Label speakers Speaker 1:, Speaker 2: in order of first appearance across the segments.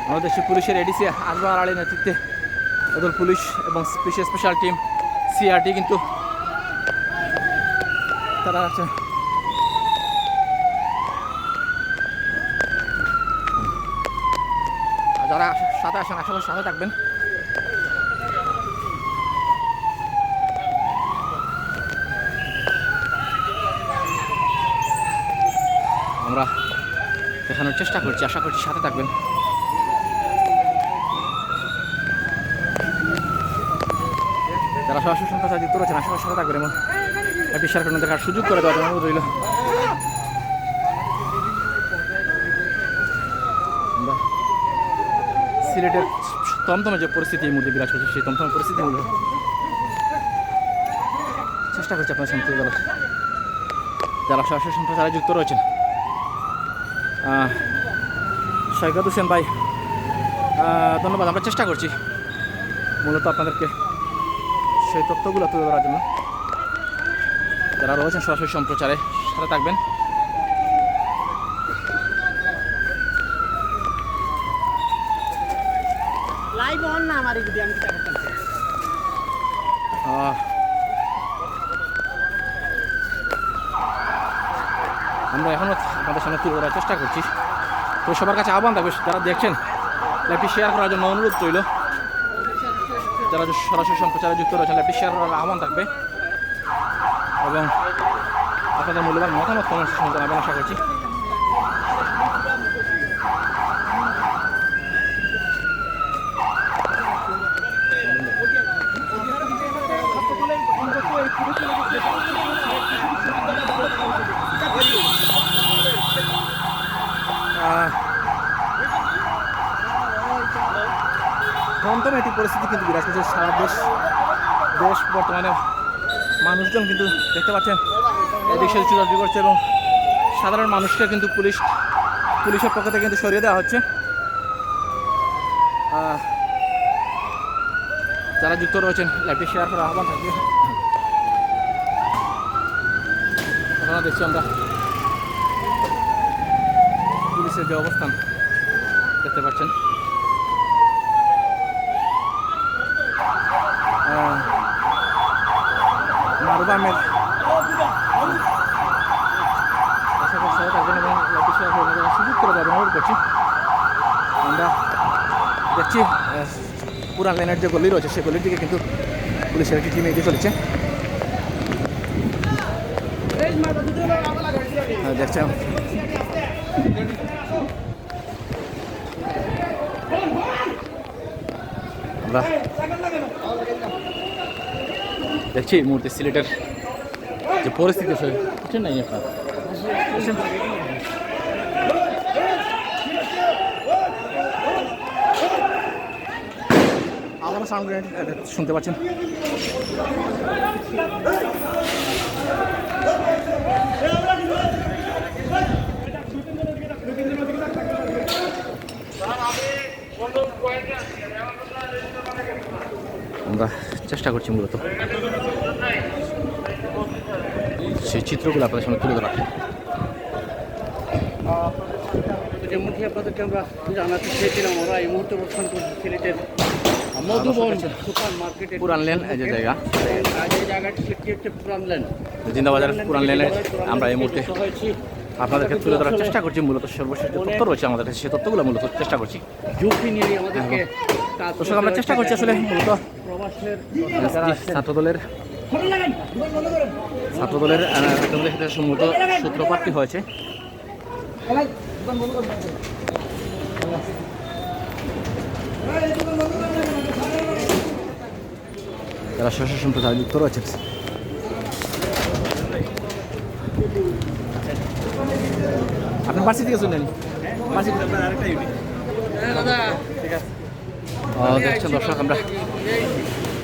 Speaker 1: আমাদের দেশের পুলিশের এডিসি আজবার আলীর নেতৃত্বে ওদের পুলিশ এবং স্পেশাল টিম সিআরটি কিন্তু তারা আছে। যারা সাথে আসেন আসলে সাথে থাকবেন। আমরা দেখানোর চেষ্টা করছি, আশা করছি সাথে থাকবেন। যারা সরাসরি সংখ্যা যুক্ত রয়েছেন আশা সাথে থাকবেন এবং বিশাল দেখার সুযোগ করে দেওয়ার অনুরোধ রইল। সিলেটের তমতমে যে পরিস্থিতি এই মুহূর্তে বিরাজ করছে সেই তমতমে পরিস্থিতির মূল্য চেষ্টা করছি আপনার সামনে তুলে যারা সরাসরি সংখ্যা যারা যুক্ত রয়েছেন। সৈকত হোসেন ভাই ধন্যবাদ। আমরা চেষ্টা করছি মূলত আপনাদেরকে সেই তথ্যগুলো তুলে ধরার জন্য। যারা রয়েছেন সরাসরি সম্প্রচারে সাথে থাকবেন। আমরা এখনও আপনাদের সামনে তুলে ধরার চেষ্টা করছি। তো সবার কাছে আহ্বান থাকবে, যারা দেখছেন লাইভটি শেয়ার করার জন্য অনুরোধ রইল। যারা সরাসরি সম্প্রচারে যুক্ত রয়েছেন লাইভটি শেয়ার করার আহ্বান থাকবে এবং আপনাদের মূল্যবান মতামত কমেন্টস শুনতে পাবেন আশা করছি। থমথমে একটি পরিস্থিতি কিন্তু বিরাজ করছে সারা দেশ বর্তমানে। মানুষজন কিন্তু দেখতে পাচ্ছেন এদিক সেদিক চুরাচুরি করছে এবং সাধারণ মানুষকে কিন্তু পুলিশের পক্ষ থেকে কিন্তু সরিয়ে দেওয়া হচ্ছে। যারা যুক্ত রয়েছেন লাইভটি শেয়ার করার আহ্বান থাকবে। ঘটনা দেখছি আমরা পুলিশের যে অবস্থান দেখতে পাচ্ছেন। মারুফ আহমেদ আশা করছি থাকবেন এবং সুযোগ করে দেওয়ার অনুরোধ করছি। আমরা দেখছি পুরান লাইনের যে গলি রয়েছে সেই গলির দিকে কিন্তু পুলিশের একটি টিম এগিয়ে চলেছে। দেখছেন আমরা দেখছি এই মুহূর্তে সিলেটের যে পরিস্থিতি বুঝছেন নাই আপনার আবারও সাউন্ড শুনতে পাচ্ছেন। আমরা চেষ্টা করছি মূলত সেই চিত্রগুলো আপনাদের সামনে তুলে ধরার।
Speaker 2: যেমনটি আপনাদেরকে আমরা জানাতে চেয়েছিলাম, আমরা এই মুহূর্তে অবস্থান করছি সিলেটের মধুবন সুপার মার্কেটের
Speaker 1: পুরান লেন যে জায়গা,
Speaker 2: এই জায়গাটি সেটি হচ্ছে পুরান লেন,
Speaker 1: জিন্দাবাজার পুরান লেনে আমরা এই মুহূর্তে আপনাদেরকে তুলে ধরার চেষ্টা করছি। মূলত সর্বশেষ যে তথ্য রয়েছে আমাদের কাছে সেই তথ্যগুলো মূলত চেষ্টা করছি।
Speaker 2: ঝুঁকি নিয়ে আমাদেরকে
Speaker 1: দর্শক আমরা চেষ্টা করছি আসলে মূলত ছাত্রদলের মূলত সূত্রপাতটি হয়েছে। যারা সরাসরি সম্প্রচারে যুক্ত রয়েছেন আপনি বার্ষিক থেকে শুনলেন দেখছেন দর্শক আমরা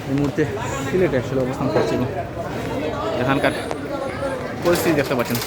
Speaker 1: এই মুহূর্তে সিলেটে আসলে অবস্থান করছি এবং এখানকার পরিস্থিতি দেখতে পাচ্ছেন।